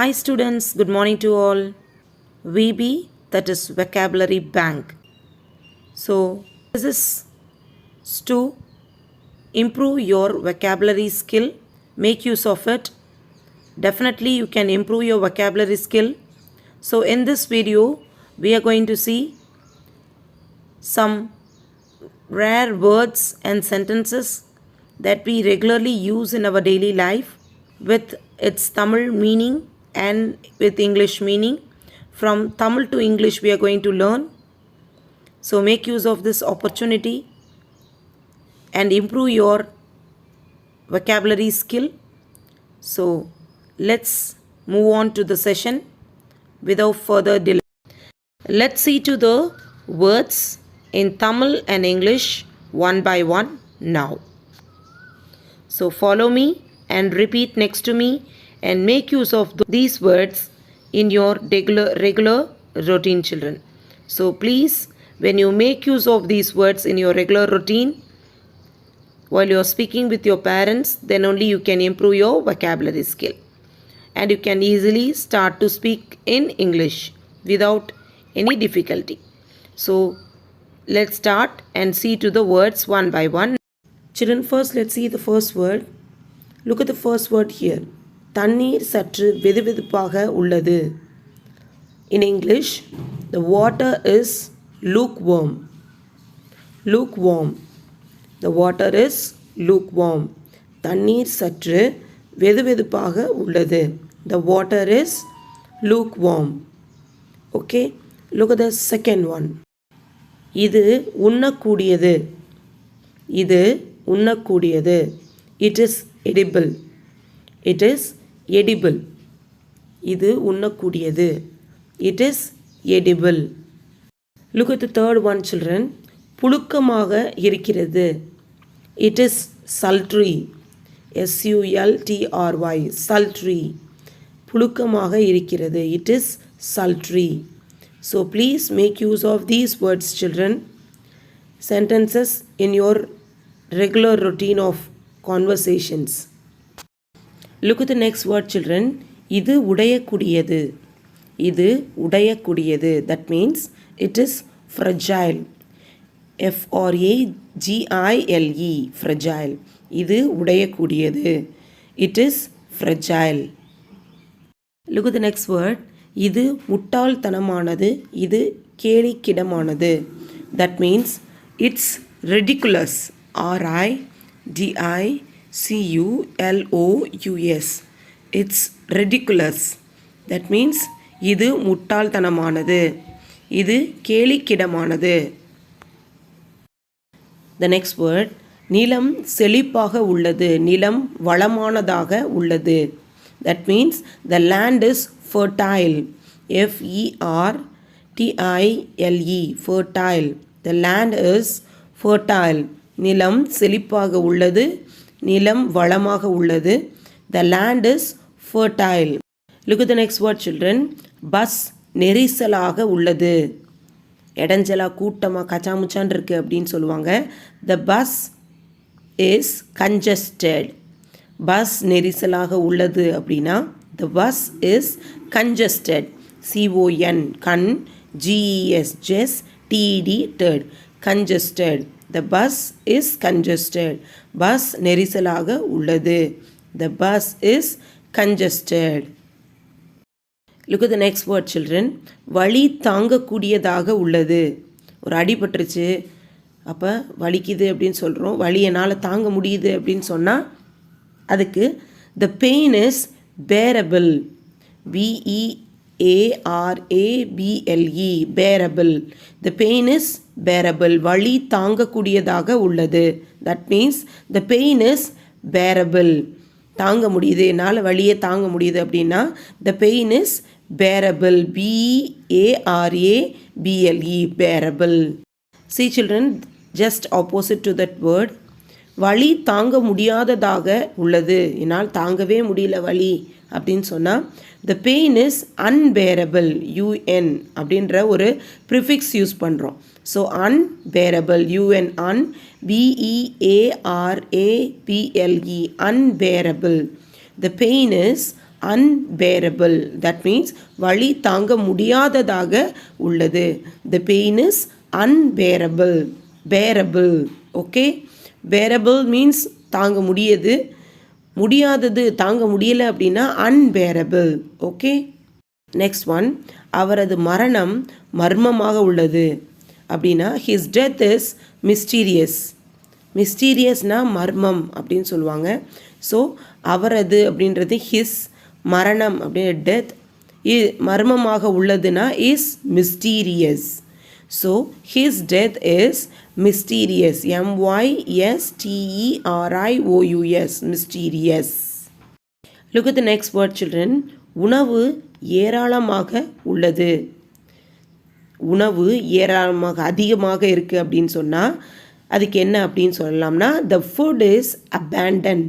Hi students, good morning to all. VB, that is vocabulary bank. So this is to improve your vocabulary skill. Make use of it. Definitely you can improve your vocabulary skill. So in this video, we are going to see some rare words and sentences that we regularly use in our daily life with its Tamil meaning and with English meaning. From Tamil to English we are going to learn. So make use of this opportunity and improve your vocabulary skill. So let's move on to the session without further delay. Let's see to the words in Tamil and English one by one now. So follow me and repeat next to me and make use of these words in your regular routine, children. So please, when you make use of these words in your regular routine, while you are speaking with your parents, then only you can improve your vocabulary skill. And you can easily start to speak in English without any difficulty. So let's start and see to the words one by one. Children, first let's see the first word. Look at the first word here. தண்ணீர் சற்று வெதுவெதுப்பாக உள்ளது. In English, the water is lukewarm. Lukewarm. The water is lukewarm. தண்ணீர் சற்று வெதுவெதுப்பாக உள்ளது. The water is lukewarm. Okay, look at the second one. இது உண்ணக்கூடியது. இது உண்ணக்கூடியது. It is edible. It is edible. இது உண்ணக்கூடியது. It is edible. Look at the third one, children. புழுக்கமாக இருக்கிறது. It is sultry. S-U-L-T-R-Y. Sultry. புழுக்கமாக இருக்கிறது. It is sultry. So please make use of these words, children. Sentences in your regular routine of conversations. Look at the next word, children. இது உடையக்கூடியது. இது உடையக்கூடியது. That means it is fragile. F-R-A-G-I-L-E. Fragile. இது உடையக்கூடியது. It is fragile. Look at the next word. இது முட்டாள்தனமானது. இது கேலிக்கிடமானது. That means it's ridiculous. R-I-D-I-C-U-L-O-U-S. It's ridiculous. That means இது முட்டாள்தனமானது. இது கேலிக்கிடமானது. The next word. நிலம் செழிப்பாக உள்ளது. நிலம் வளமானதாக உள்ளது. That means the land is fertile. F-E-R-T-I-L-E. Fertile. The land is fertile. நிலம் செழிப்பாக உள்ளது. நிலம் வளமாக உள்ளது. The land is fertile. Look at the next word, children. Bus நெரிசலாக உள்ளது. இடைஞ்சலா கூட்டமாக கச்சாமுச்சான் இருக்குது அப்படின்னு சொல்லுவாங்க. The bus is congested. Bus நெரிசலாக உள்ளது அப்படின்னா the bus is congested. C-O-N. Con. G-E-S. Just. T-E-D. Ted. Congested. The bus is congested. Bus நெரிசலாக உள்ளது. The bus is congested. Look at the next word, children. வலி தாங்கக்கூடியதாக உள்ளது. ஒரு அடிபட்டுருச்சு, அப்போ வலிக்குது அப்படின்னு சொல்கிறோம். வலி என்னால் தாங்க முடியுது அப்படின்னு சொன்னால் அதுக்கு the pain is bearable. B-E-A-R-A-B-L-E. bearable. The pain is bearable. வலி தாங்கக்கூடியதாக உள்ளது. That means the pain is bearable. தாங்க முடியுது, என்னால் வலியை தாங்க முடியுது அப்படின்னா the pain is bearable. B-A-R-A-B-L-E. bearable. See, children, just opposite to that word. வலி தாங்க முடியாததாக உள்ளது. என்னால் தாங்கவே முடியல வலி அப்படின்னு சொன்னால் the pain is unbearable. UN அப்படின்ற ஒரு ப்ரிஃபிக்ஸ் யூஸ் பண்ணுறோம். So unbearable. UN. un. B-E-A-R-A-B-L-E. unbearable. The pain is unbearable. That means வலி தாங்க முடியாததாக உள்ளது. The pain is unbearable. Bearable. Okay? Bearable means தாங்க முடியாதது தாங்க முடியலை அப்படின்னா unbearable. Okay? Next one, அவரது மரணம் மர்மமாக உள்ளது அப்படின்னா his death is mysterious. மிஸ்டீரியஸ்னா மர்மம் அப்படின்னு சொல்லுவாங்க. ஸோ அவரது அப்படின்றது ஹிஸ், மரணம் அப்படின்ற டெத் மர்மமாக உள்ளதுன்னா is mysterious. So his death is mysterious. MYSTERIOUS mysterious. Look at the next word, children. உணவு ஏராளமாக உள்ளது. உணவு ஏராளமாக அதிகமாக இருக்குது அப்படின்னு சொன்னால் அதுக்கு என்ன அப்படின்னு சொல்லலாம்னா the food is abundant.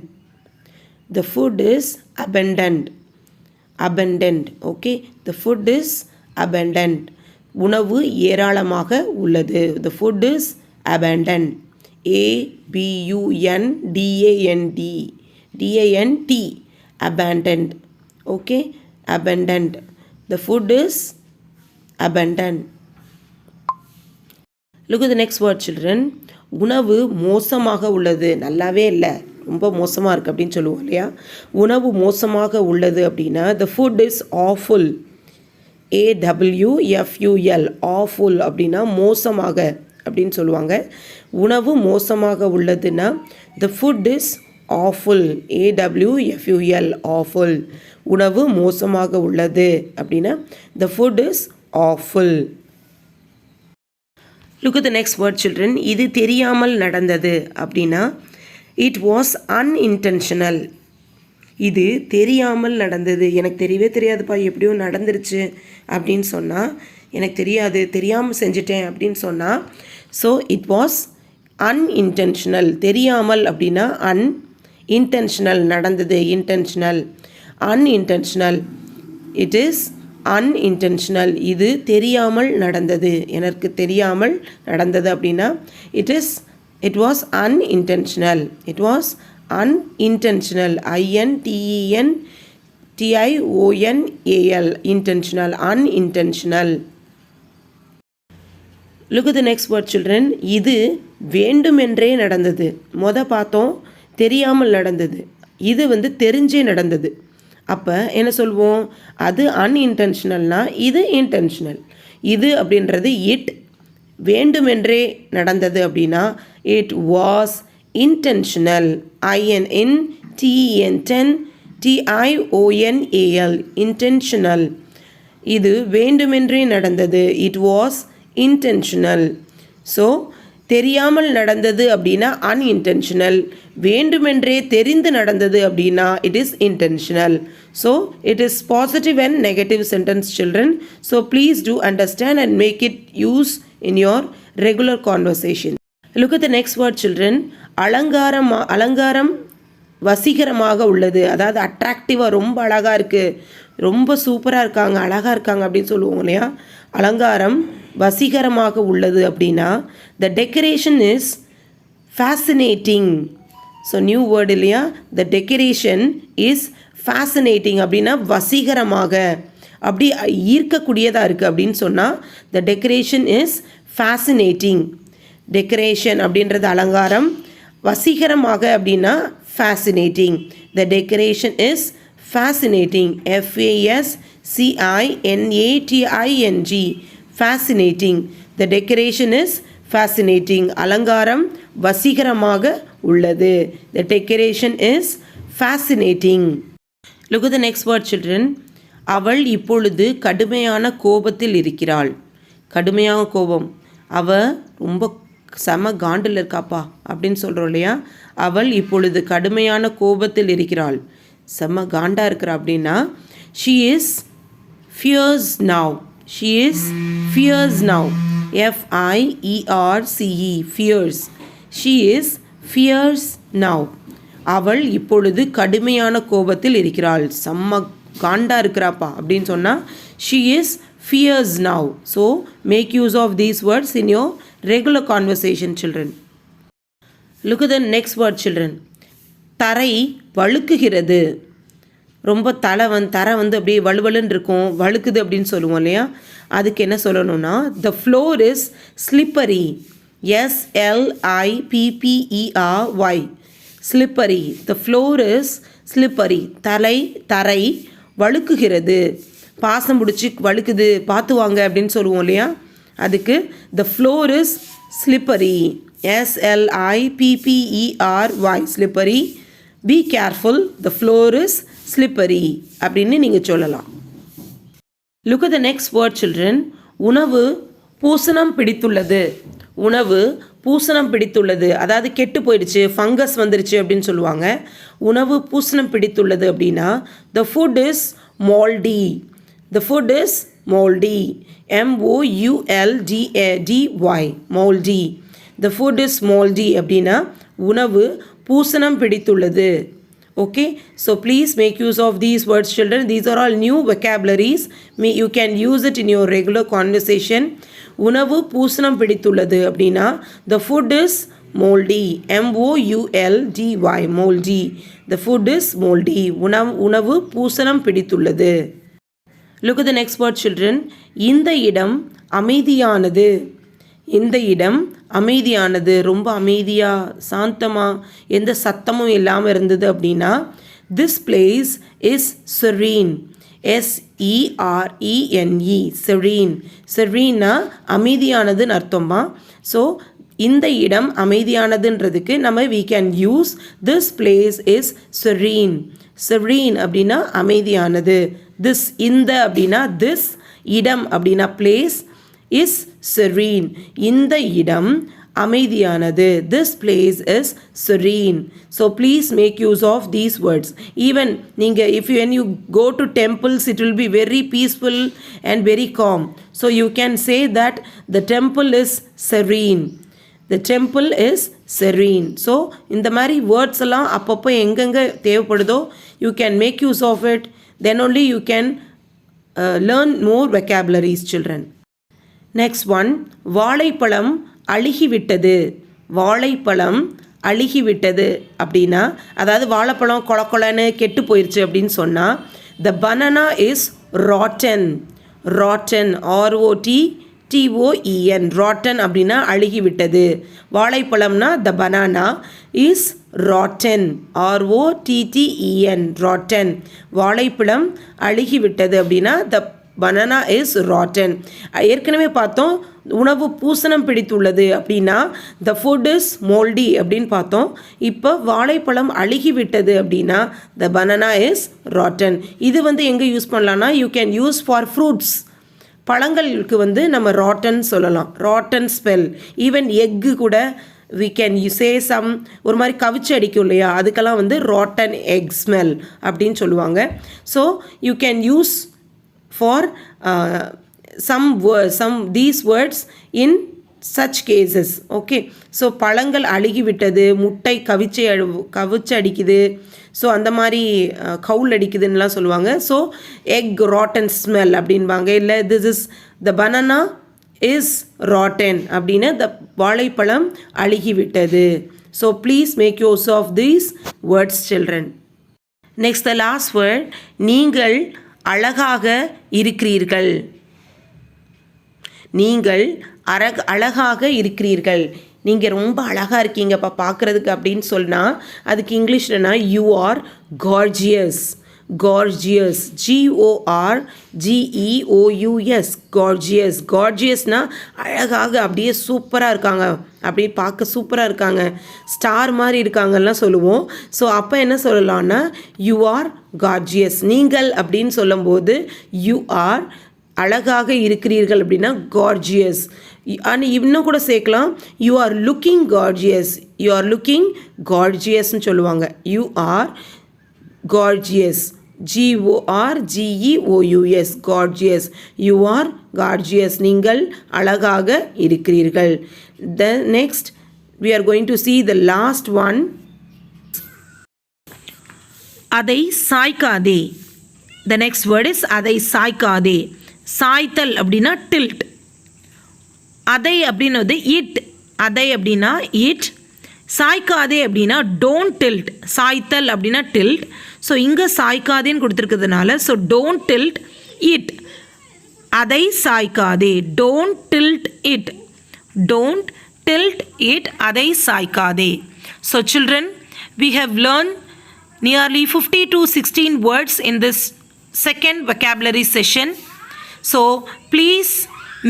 The food is abundant. Okay? The food is abundant. உணவு ஏராளமாக உள்ளது. The food is abundant. ABUNDANT. Abundant. Okay? Abundant. The food is abundant. Look at the next word, children. உணவு மோசமாக உள்ளது. நல்லாவே இல்லை, ரொம்ப மோசமாக இருக்குது அப்படின்னு சொல்லுவோம் இல்லையா? உணவு மோசமாக உள்ளது அப்படின்னா the food is awful. AWFUL. awful அப்படின்னா மோசமாக அப்படின்னு சொல்லுவாங்க. உணவு மோசமாக உள்ளதுன்னா the food is awful. AWFUL. awful. உணவு மோசமாக உள்ளது அப்படின்னா the food is awful. Look at the next word, children. இது தெரியாமல் நடந்தது அப்படின்னா it was unintentional. இது தெரியாமல் நடந்தது, எனக்கு தெரியவே தெரியாதுப்பா, எப்படியோ நடந்துருச்சு அப்படின்னு சொன்னால், எனக்கு தெரியாது, தெரியாமல் செஞ்சிட்டேன் அப்படின்னு சொன்னால், ஸோ இட் வாஸ் unintentional. தெரியாமல் அப்படின்னா unintentional, நடந்தது intentional. unintentional. It is unintentional. இது தெரியாமல் நடந்தது, எனக்கு தெரியாமல் நடந்தது அப்படின்னா it was unintentional. It was unintentional. INTENTIONAL. intentional. unintentional. Look at the next word, children. இது வேண்டுமென்றே நடந்தது. பார்த்தோம் தெரியாமல் நடந்தது, இது தெரிஞ்சே நடந்தது. அப்போ என்ன சொல்வோம், அது unintentionalனா இது intentional. இது அப்படின்றது இட் வேண்டுமென்றே நடந்தது அப்படின்னா it was intentional. INTENTIONAL. intentional. இது வேண்டுமென்றே நடந்தது, it was intentional. ஸோ தெரியாமல் நடந்தது அப்படின்னா unintentional. வேண்டுமென்றே தெரிந்து நடந்தது அப்படின்னா it is intentional. So it is positive and negative sentence, children. So please do understand and make it use in your regular conversation. Look at the next word, children. அலங்காரம் வசீகரமாக உள்ளது. அதாவது அட்ராக்டிவாக, ரொம்ப அழகாக இருக்குது, ரொம்ப சூப்பராக இருக்காங்க, அழகாக இருக்காங்க அப்படின்னு சொல்லுவோம் இல்லையா? அலங்காரம் வசீகரமாக உள்ளது அப்படின்னா the decoration is fascinating. So new word இல்லையா? the decoration is fascinating அப்படின்னா வசீகரமாக, அப்படி ஈர்க்கக்கூடியதாக இருக்குது அப்படின்னு சொன்னால் the decoration is fascinating. Decoration அப்படின்றது அலங்காரம், வசீகரமாக அப்படின்னா fascinating. the decoration is fascinating. FASCINATING. fascinating. the decoration is fascinating. அலங்காரம் வசீகரமாக உள்ளது. the decoration is fascinating. Look at the next word, children. அவள் இப்பொழுது கடுமையான கோபத்தில் இருக்கிறாள். கடுமையான கோபம், அவ ரொம்ப செம காண்டில் இருக்காப்பா அப்படின்னு சொல்கிறோம் இல்லையா? அவள் இப்பொழுது கடுமையான கோபத்தில் இருக்கிறாள், செம காண்டா இருக்கிறா அப்படின்னா she is fierce now. she is fierce now. FIERCE. fierce. she is fierce now. அவள் இப்பொழுது கடுமையான கோபத்தில் இருக்கிறாள், செம்ம காண்டா இருக்கிறாப்பா அப்படின்னு சொன்னால் she is fierce now. So make use of these words in your regular conversation, children. Look at the next word, children. தரை வழுக்குகிறது. ரொம்ப தரை வந்து அப்படியே வலுவலுன்னு இருக்கும், வழுக்குது அப்படின்னு சொல்லுவோம் இல்லையா, அதுக்கு என்ன சொல்லணும்னா the floor is slippery. SLIPPERY slippery. The floor is slippery. தரை வழுக்குகிறது, பாசம் பிடிச்சி வழுக்குது, பார்த்து வாங்க அப்படின்னு சொல்லுவோம் இல்லையா, அதுக்கு the floor is slippery. SLIPPERY slippery. Be careful, the floor is slippery அப்படின்னு நீங்கள் சொல்லலாம். Look at the next word children. உணவு பூசணம் பிடித்துள்ளது. உணவு பூசணம் பிடித்துள்ளது, அதாவது கெட்டு போயிடுச்சு, ஃபங்கஸ் வந்துருச்சு அப்படின்னு சொல்லுவாங்க. உணவு பூசணம் பிடித்துள்ளது அப்படின்னா the food is moldy. The food is moldy. MOULDY moldy. The food is moldy அப்படின்னா உணவு பூசணம் பிடித்துள்ளது. Okay, so please make use of these words children. These are all new vocabularies. You can use it in your regular conversation. உணவு பூசணம் பிடித்துள்ளது அப்படின்னா the food is moldy. MOULDY moldy. The food is moldy. உணவு பூசணம் பிடித்துள்ளது. Look at the next word children. இந்த இடம் அமைதியானது. இந்த இடம் அமைதியானது, ரொம்ப அமைதியாக சாந்தமாக எந்த சத்தமும் இல்லாமல் இருந்தது அப்படின்னா this place is serene. SERENE serene. செரீன்னா அமைதியானதுன்னு அர்த்தமா. ஸோ இந்த இடம் அமைதியானதுன்றதுக்கு நம்ம we can use this place is serene. serene அப்படின்னா அமைதியானது. this இந்த அப்படின்னா this, இடம் அப்படின்னா place, is serene. இந்த இடம் அமைதியானது. This place is serene. So please make use of these words. Even when you go to temples, it will be very peaceful and very calm. So you can say that the temple is serene. The temple is serene. So இந்த மாதிரி words எல்லாம் அப்பப்போ எங்கெங்கே தேவைப்படுதோ you can make use of it. Then only you can learn more vocabularies children. Next one, வாழைப்பழம் அழுகிவிட்டது. வாழைப்பழம் அழுகிவிட்டது அப்படின்னா, அதாவது வாழைப்பழம் கொலன்னு கெட்டு போயிடுச்சு அப்படின்னு சொன்னால் the banana is rotten. rotten ROTTEN rotten அப்படின்னா அழுகிவிட்டது. வாழைப்பழம்னா the banana is rotten ROTTEN rotten. வாழைப்பழம் அழுகிவிட்டது அப்படின்னா the banana is rotten. ஏற்கனவே பார்த்தோம் உணவு பூசணம் பிடித்துள்ளது அப்படின்னா the food is moldy அப்படின்னு பார்த்தோம். இப்போ வாழைப்பழம் அழுகிவிட்டது அப்படின்னா the banana is rotten. இது எங்கே யூஸ் பண்ணலான்னா you can use for fruits. பழங்களுக்கு நம்ம rotten சொல்லலாம், rotten smell. ஈவன் எக்கு கூட we can say some ஒரு மாதிரி கவிச்சு அடிக்கும் இல்லையா, அதுக்கெல்லாம் rotten egg smell அப்படின்னு சொல்லுவாங்க. So you can use for some these words in such cases. Okay, so பழங்கள் அழுகிவிட்டது, முட்டை கவிச்சு அடிக்குது, ஸோ அந்த மாதிரி கவுல் அடிக்குதுன்னெலாம் சொல்லுவாங்க. ஸோ எக் ராட்டன் ஸ்மெல் அப்படின்பாங்க. இல்லை this is the banana is rotten அப்படின்னு த வாழைப்பழம் அழுகிவிட்டது. So please make use of these words children. Next the last word, நீங்கள் அழகாக இருக்கிறீர்கள். நீங்கள் அழகாக இருக்கிறீர்கள். நீங்கள் ரொம்ப அழகாக இருக்கீங்கப்பா பார்க்குறதுக்கு அப்படின்னு சொன்னால் அதுக்கு இங்கிலீஷ்லனா you are gorgeous. Gorgeous GORGEOUS gorgeous. கார்ஜியஸ்னால் அழகாக அப்படியே சூப்பராக இருக்காங்க, அப்படியே பார்க்க சூப்பராக இருக்காங்க, ஸ்டார் மாதிரி இருக்காங்கலாம் சொல்லுவோம். ஸோ அப்போ என்ன சொல்லலாம்னா யூ ஆர் கார்ஜியஸ். நீங்கள் அப்படின்னு சொல்லும்போது யூ ஆர் அழகாக இருக்கிறீர்கள் அப்படின்னா கார்ஜியஸ். ஆனால் இன்னும் கூட சேர்க்கலாம் you are looking gorgeous. You are looking கார்ஜியஸ்ன்னு சொல்லுவாங்க. You are gorgeous GORGEOUS gorgeous. You are gorgeous, நீங்கள் அழகாக இருக்கிறீர்கள். The next we are going to see the last one. அதை சாய்க்காதே. The next word is அதை சாய்க்காதே. சாய்த்தல் அப்படின்னா டில்ட். அதை அப்படின்னது இட். அதை அப்படின்னா இட். சாய்க்காதே அப்படின்னா டோன்ட் டில்ட். சாய்த்தல் அப்படின்னா டில்ட். ஸோ இங்கே சாய்க்காதேன்னு கொடுத்துருக்கிறதுனால ஸோ டோன்ட் டில்ட் இட், அதை சாய்க்காதே. Don't tilt it, don't tilt it, அதை சாய்க்காதே. So children, we have learned nearly 50 to 16 words in this second vocabulary session. So please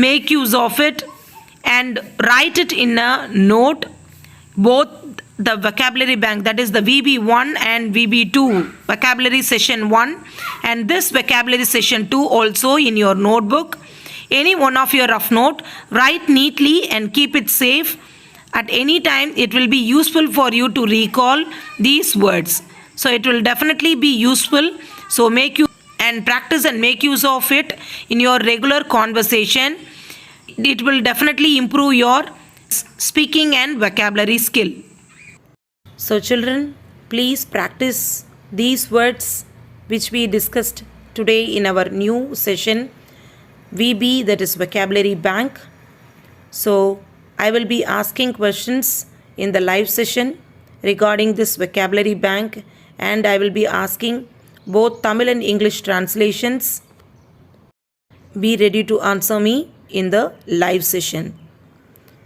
make use of it and write it in a note, both the vocabulary bank, that is the VB1 and VB2 vocabulary session 1 and this vocabulary session 2 also in your notebook. Any one of your rough note, write neatly and keep it safe. At any time it will be useful for you to recall these words. So it will definitely be useful. So make you and practice and make use of it in your regular conversation. It will definitely improve your speaking and vocabulary skill. So children, please practice these words which we discussed today in our new session VB, that is vocabulary bank. So I will be asking questions in the live session regarding this vocabulary bank and I will be asking both Tamil and English translations. Be ready to answer me in the live session.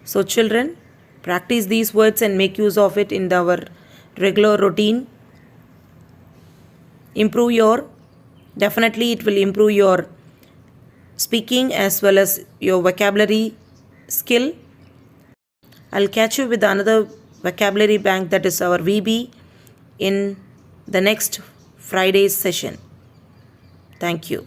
So children, practice these words and make use of it in our regular routine. Definitely it will improve your speaking as well as your vocabulary skill. I'll catch you with another vocabulary bank, that is our VB, in the next Friday's session. Thank you.